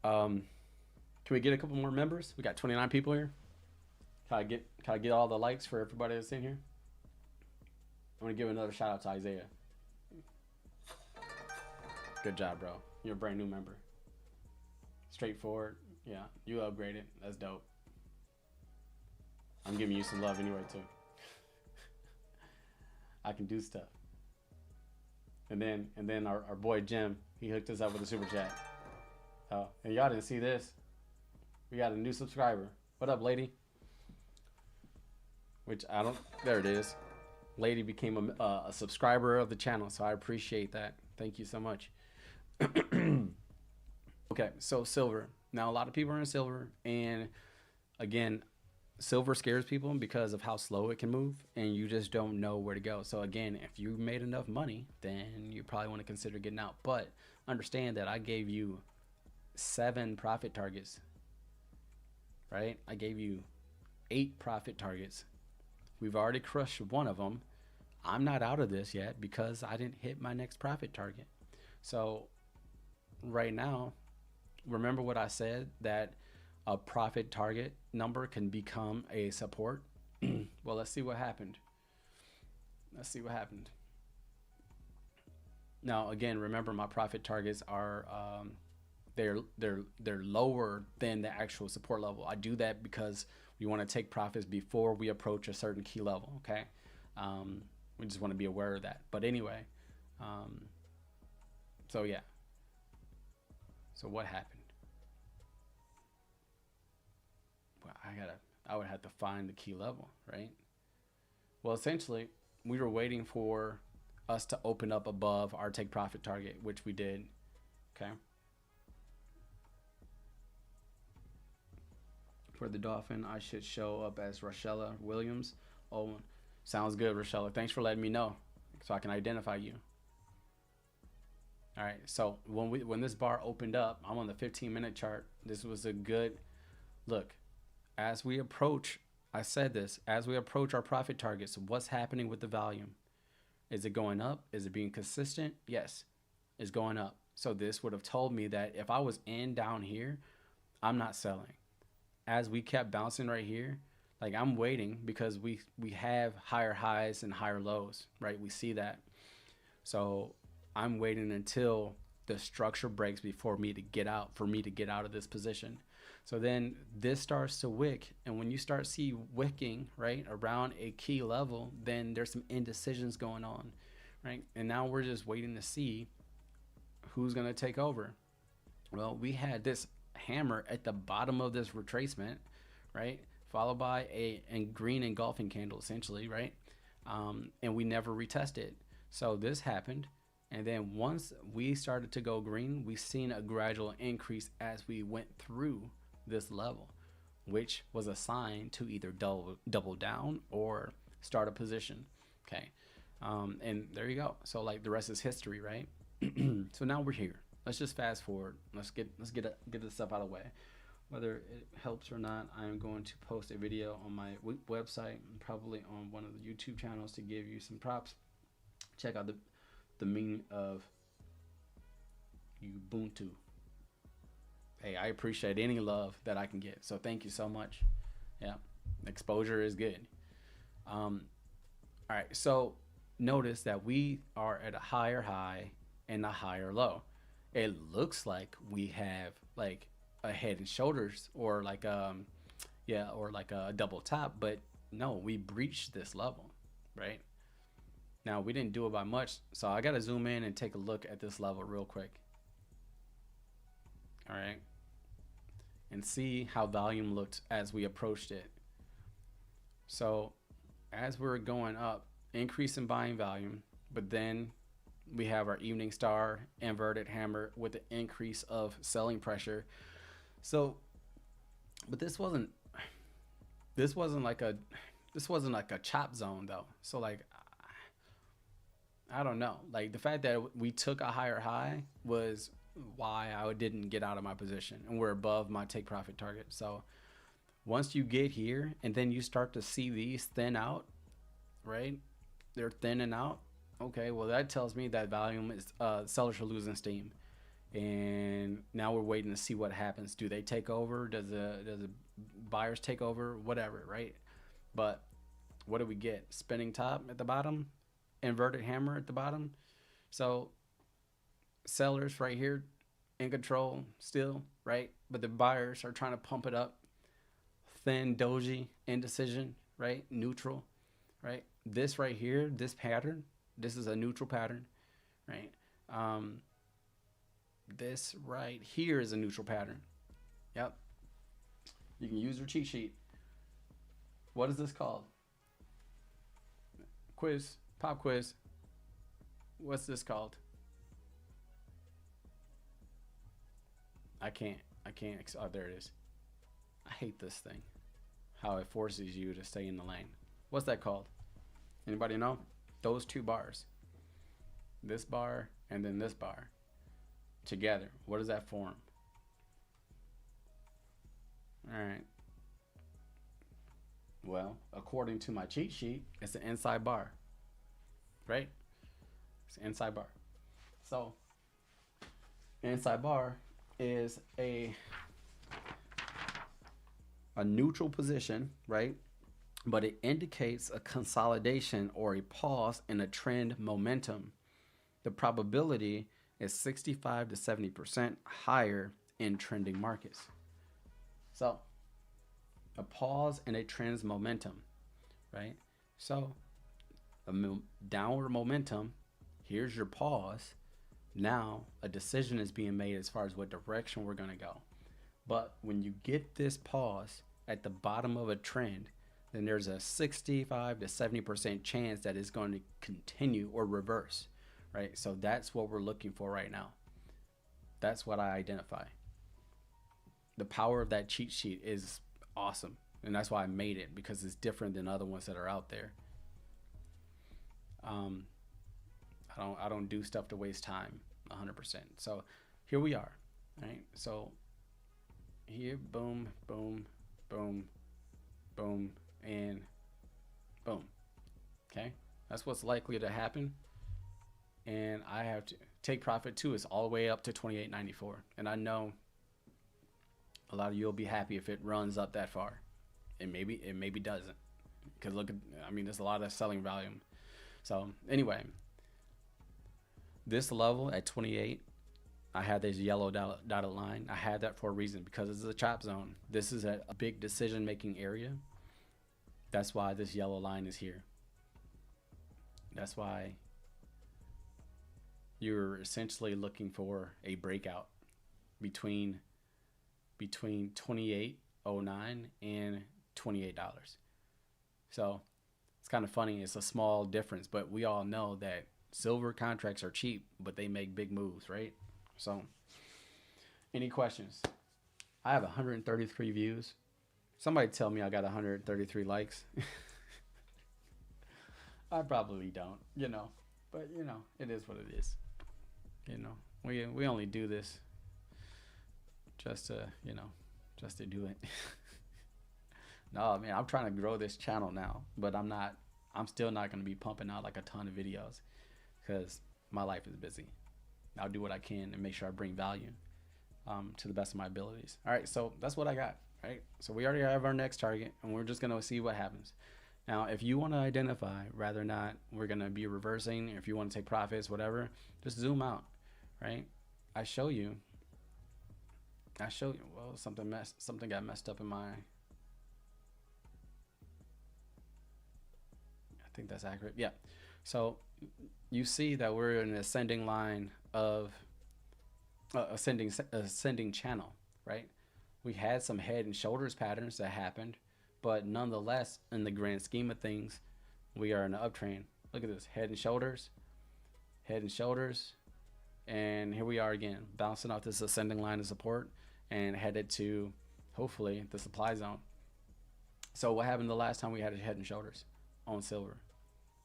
Can we get a couple more members? We got 29 people here. Can I get all the likes for everybody that's in here? I want to give another shout out to Isaiah. Good job, bro. You're a brand new member. Straightforward. Yeah, you upgraded. That's dope. I'm giving you some love anyway too. I can do stuff. And then our boy Jim, he hooked us up with a super chat. Oh, and y'all didn't see this. We got a new subscriber. What up, lady? There it is. Lady became a subscriber of the channel, so I appreciate that. Thank you so much. Okay, so silver. Now a lot of people are in silver, and again, silver scares people because of how slow it can move, and you just don't know where to go. So again, if you made enough money, then you probably want to consider getting out. But understand that I gave you 7 profit targets, right? I gave you 8 profit targets. We've already crushed one of them. I'm not out of this yet because I didn't hit my next profit target. So right now, remember what I said, that a profit target number can become a support. Well, let's see what happened. Let's see what happened. Now, again, remember my profit targets are they're lower than the actual support level. I do that because we want to take profits before we approach a certain key level. Okay, we just want to be aware of that. But anyway, so yeah. So what happened? Well, I would have to find the key level, right? Well, essentially, we were waiting for us to open up above our take profit target, which we did. Okay. For the Dolphin, I should show up as Rochella Williams. Oh, sounds good, Rochella. Thanks for letting me know so I can identify you. All right, so when this bar opened up, I'm on the 15-minute chart. This was a good look. As we approach, I said this, as we approach our profit targets, what's happening with the volume? Is it going up? Is it being consistent? Yes, it's going up. So this would have told me that if I was in down here, I'm not selling. As we kept bouncing right here, like I'm waiting because we have higher highs and higher lows, right? We see that. So I'm waiting until the structure breaks before me to get out, for me to get out of this position. So then this starts to wick, and when you start see wicking right around a key level, then there's some indecisions going on, right? And now we're just waiting to see who's going to take over. Well, we had this hammer at the bottom of this retracement, right? Followed by a green engulfing candle, essentially, right? And we never retested. So this happened. And then once we started to go green, we've seen a gradual increase as we went through this level, which was a sign to either double down or start a position. Okay. And there you go. So like the rest is history, right? So now we're here. Let's just fast forward. Let's get this stuff out of the way. Whether it helps or not, I am going to post a video on my website and probably on one of the YouTube channels to give you some props. Check out the meaning of Ubuntu. Hey, I appreciate any love that I can get. So thank you so much. Yeah, exposure is good. All right, so notice that we are at a higher high and a higher low. It looks like we have like a head and shoulders or like or like a double top, but no, we breached this level, right? Now we didn't do it by much, so I gotta zoom in and take a look at this level real quick. All right, and see how volume looked as we approached it. So as we're going up, increase in buying volume, but then we have our evening star inverted hammer with the increase of selling pressure. So, but this wasn't like a chop zone though. So like, I don't know, like the fact that we took a higher high was why I didn't get out of my position, and we're above my take profit target. So once you get here and then you start to see these thin out, right? They're thinning out. Okay, well that tells me that volume is sellers are losing steam, and now we're waiting to see what happens. Do they take over? Does the buyers take over? Whatever, right? But what do we get? Spinning top at the bottom, inverted hammer at the bottom. So sellers right here in control still, right? But the buyers are trying to pump it up. Thin doji, indecision, right? Neutral, right? This right here, this pattern, this is a neutral pattern, right? This right here is a neutral pattern. Yep. You can use your cheat sheet. What is this called? Quiz, pop quiz. What's this called? I can't. Oh, there it is. I hate this thing. How it forces you to stay in the lane. What's that called? Anybody know? Those two bars. This bar and then this bar. Together. What does that form? Alright. Well, according to my cheat sheet, it's an inside bar. Right? It's an inside bar. So, inside bar is a a neutral position, right? But it indicates a consolidation or a pause in a trend momentum. The probability is 65 to 70% higher in trending markets. So, a pause in a trend's momentum, right? So, a downward momentum, here's your pause. Now, a decision is being made as far as what direction we're going to go. But when you get this pause at the bottom of a trend, then there's a 65 to 70% chance that it's going to continue or reverse, right? So that's what we're looking for right now. That's what I identify. The power of that cheat sheet is awesome. And that's why I made it, because it's different than other ones that are out there. I don't do stuff to waste time 100%. So here we are, right? So here, boom, boom, boom, boom, and boom. Okay, that's what's likely to happen. And I have to take profit too. It's all the way up to 28.94, and I know a lot of you will be happy if it runs up that far. It maybe doesn't, because look at, I mean, there's a lot of selling volume. So anyway, this level at 28, I had this yellow dotted line. I had that for a reason, because it's a chop zone. This is a big decision-making area. That's why this yellow line is here. That's why you're essentially looking for a breakout between 28.09 and $28. So it's kind of funny. It's a small difference, but we all know that silver contracts are cheap, but they make big moves, right? So, any questions? I have 133 views. Somebody tell me I got 133 likes. I probably don't, but it is what it is. We only do this just to do it. No, man, I'm trying to grow this channel now, but I'm still not going to be pumping out like a ton of videos, because my life is busy. I'll do what I can and make sure I bring value to the best of my abilities. All right, so that's what I got, right? So we already have our next target, and we're just going to see what happens. Now, if you want to identify whether or not we're going to be reversing, if you want to take profits, whatever, just zoom out, right? I show you. Well, something got messed up in my. I think that's accurate. Yeah. So you see that we're in an ascending line of ascending channel, right? We had some head and shoulders patterns that happened, but nonetheless, in the grand scheme of things, we are in an uptrend. Look at this, head and shoulders, and here we are again, bouncing off this ascending line of support and headed to, hopefully, the supply zone. So what happened the last time we had a head and shoulders on silver?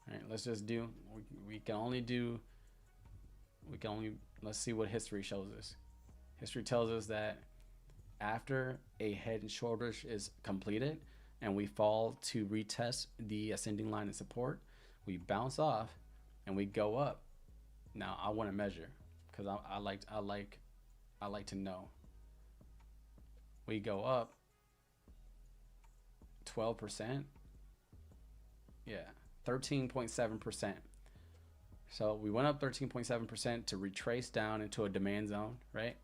All right, let's just do, let's see what history shows us. History tells us that after a head and shoulders is completed and we fall to retest the ascending line of support, we bounce off and we go up. Now I want to measure, because I like to know. We go up 12%. Yeah, 13.7%. So we went up 13.7% to retrace down into a demand zone, right?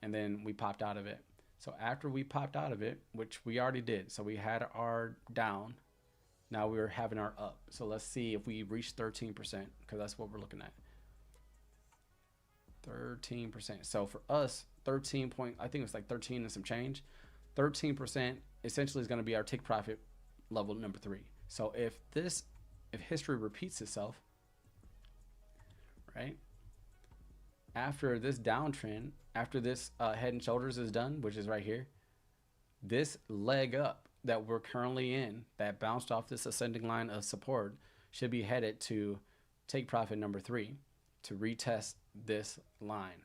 And then we popped out of it. So after we popped out of it, which we already did, so we had our down, now we're having our up. So let's see if we reach 13%, because that's what we're looking at. 13%. So for us, I think it's like 13 and some change. 13% essentially is going to be our take profit level number 3. So if history repeats itself, right? After this downtrend, after this head and shoulders is done, which is right here, this leg up that we're currently in, that bounced off this ascending line of support, should be headed to take profit number 3 to retest this line.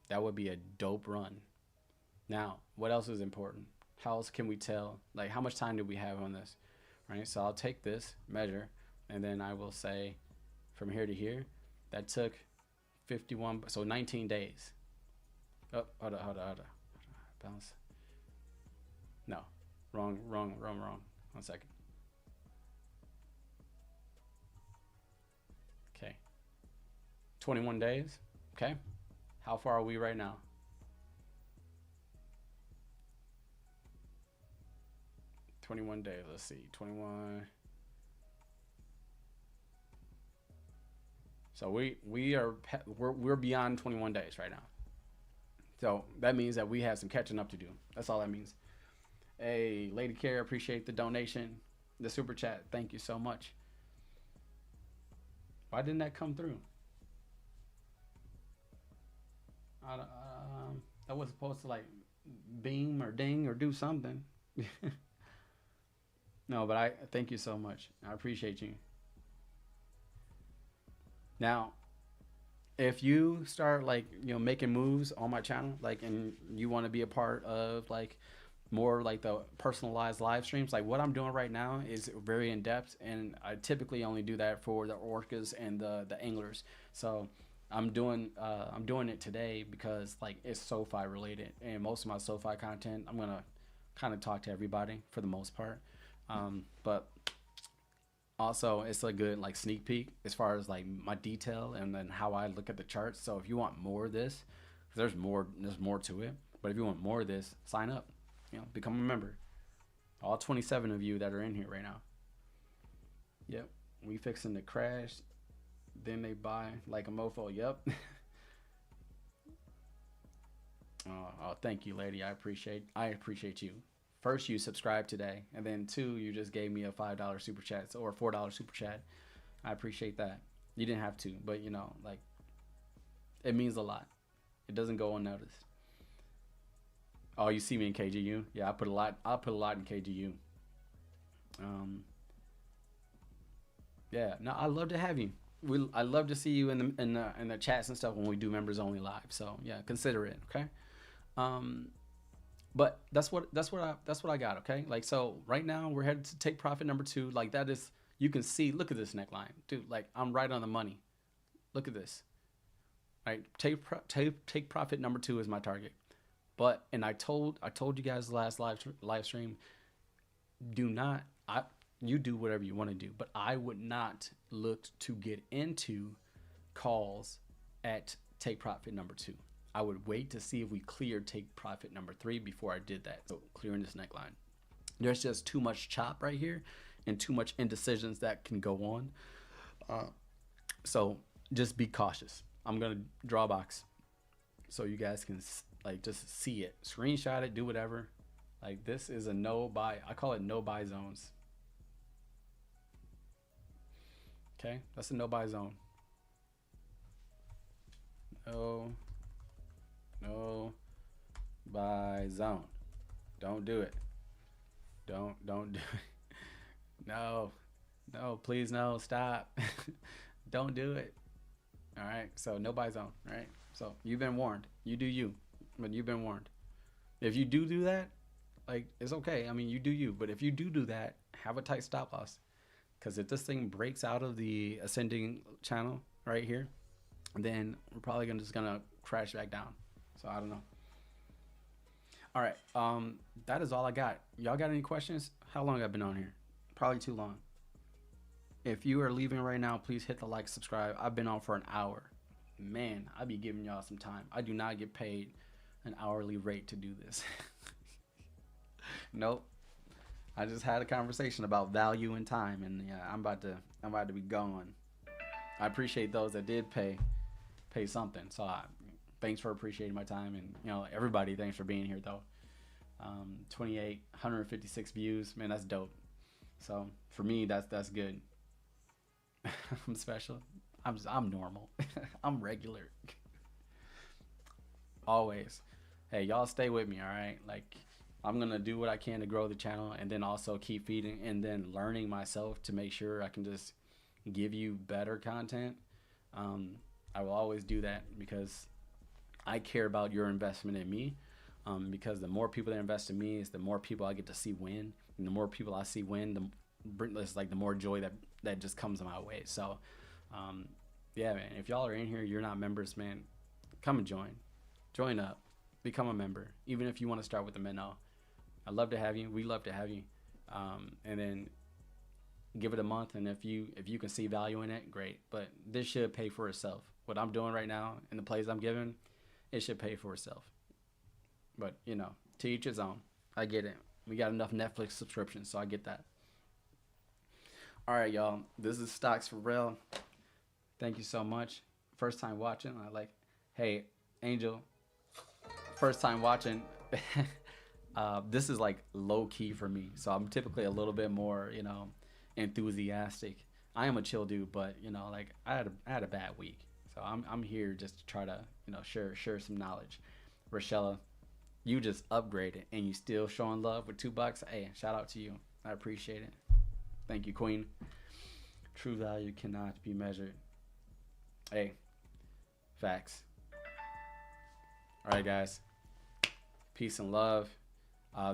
That would be a dope run. Now, what else is important? How else can we tell? Like, how much time do we have on this? Right? So I'll take this measure, and then I will say from here to here, that took 19 days. Oh, hold on. Bounce. No, wrong. 1 second. Okay, 21 days. Okay, how far are we right now? 21 days. Let's see, 21. So we're beyond 21 days right now. So that means that we have some catching up to do. That's all that means. Hey, Lady Care, appreciate the donation, the super chat. Thank you so much. Why didn't that come through? That was supposed to like beam or ding or do something. No, but I thank you so much. I appreciate you. Now, if you start like making moves on my channel, like, and you want to be a part of like more like the personalized live streams, like what I'm doing right now is very in depth, and I typically only do that for the orcas and the anglers. So I'm doing it today because like it's SoFi related, and most of my SoFi content I'm gonna kind of talk to everybody for the most part, but also it's a good like sneak peek as far as like my detail and then how I look at the charts. So if you want more of this, there's more to it, but if you want more of this, sign up, become a member. All 27 of you that are in here right now. Yep, we fixing to crash, then they buy like a mofo. Yep. Oh, thank you, lady. I appreciate you. First, you subscribed today, and then 2, you just gave me a $5 super chat or $4 super chat. I appreciate that. You didn't have to, but like, it means a lot. It doesn't go unnoticed. Oh, you see me in KGU? Yeah, I put a lot in KGU. Yeah, no, I love to have you. I love to see you in the chats and stuff when we do members only live. So yeah, consider it, okay? But that's what I got, okay? Like, so right now we're headed to take profit number 2. Like, that is, you can see, look at this neckline, dude. Like, I'm right on the money. Look at this. Right, take profit number 2 is my target. But, and I told you guys the last live stream, you do whatever you want to do, but I would not look to get into calls at take profit number 2. I would wait to see if we cleared take profit number 3 before I did that. So clearing this neckline. There's just too much chop right here and too much indecisions that can go on. So just be cautious. I'm going to draw a box so you guys can like just see it, screenshot it, do whatever. Like, this is a no buy. I call it no buy zones. Okay, that's a no buy zone. No buy zone. Don't do it. Don't do it. No, please, no, stop. Don't do it. All right, so no buy zone. All right, so you've been warned. You do you, but you've been warned. If you do that, like, it's okay. I mean, you do you, but if you do that, have a tight stop loss, because if this thing breaks out of the ascending channel right here, then we're probably just gonna crash back down. So I don't know. All right, that is all I got. Y'all got any questions? How long have I been on here? Probably too long. If you are leaving right now, please hit the like, subscribe. I've been on for an hour. Man, I be giving y'all some time. I do not get paid an hourly rate to do this. Nope. I just had a conversation about value and time, and yeah, I'm about to be gone. I appreciate those that did pay something. So thanks for appreciating my time, and everybody, thanks for being here though. 156 views, man, that's dope. So for me, that's good. I'm special. I'm normal. I'm regular. Always. Hey, y'all stay with me, all right? Like, I'm gonna do what I can to grow the channel, and then also keep feeding and then learning myself to make sure I can just give you better content. I will always do that because I care about your investment in me. Because the more people that invest in me is the more people I get to see win, and the more people I see win, the more joy that just comes my way. So yeah, man, if y'all are in here, you're not members, man, come and join up. become a member. Even if you want to start with a minnow, I'd love to have you. We love to have you. And then give it a month, and if you can see value in it, great. But this should pay for itself. What I'm doing right now and the plays I'm giving, it should pay for itself. But you know, to each his own. I get it. We got enough Netflix subscriptions, so I get that. All right, y'all. This is Stocks4Rell. Thank you so much. First time watching. Hey, Angel. First time watching. This is like low key for me, so I'm typically a little bit more, enthusiastic. I am a chill dude, but like I had a bad week, so I'm here just to try to share some knowledge. Rochella, you just upgraded and you still showing love with $2. Hey, shout out to you. I appreciate it. Thank you, Queen. True value cannot be measured. Hey, facts. All right, guys. Peace and love.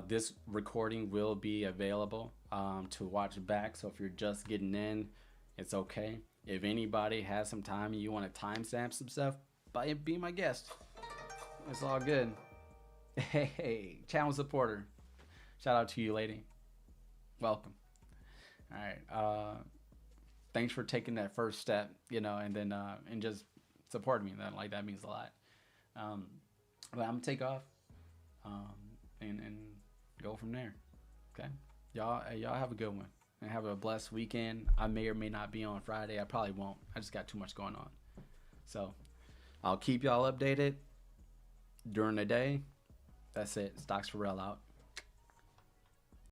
This recording will be available to watch back. So if you're just getting in, it's okay. If anybody has some time and you want to timestamp some stuff, be my guest. It's all good. Hey, channel supporter. Shout out to you, lady. Welcome. All right. Thanks for taking that first step, and then and just supporting me. That means a lot. But I'm gonna take off. And go from there. Okay, y'all have a good one and have a blessed weekend. I may or may not be on Friday. I probably won't. I just got too much going on. So I'll keep y'all updated during the day. That's it. Stocks4Rell out.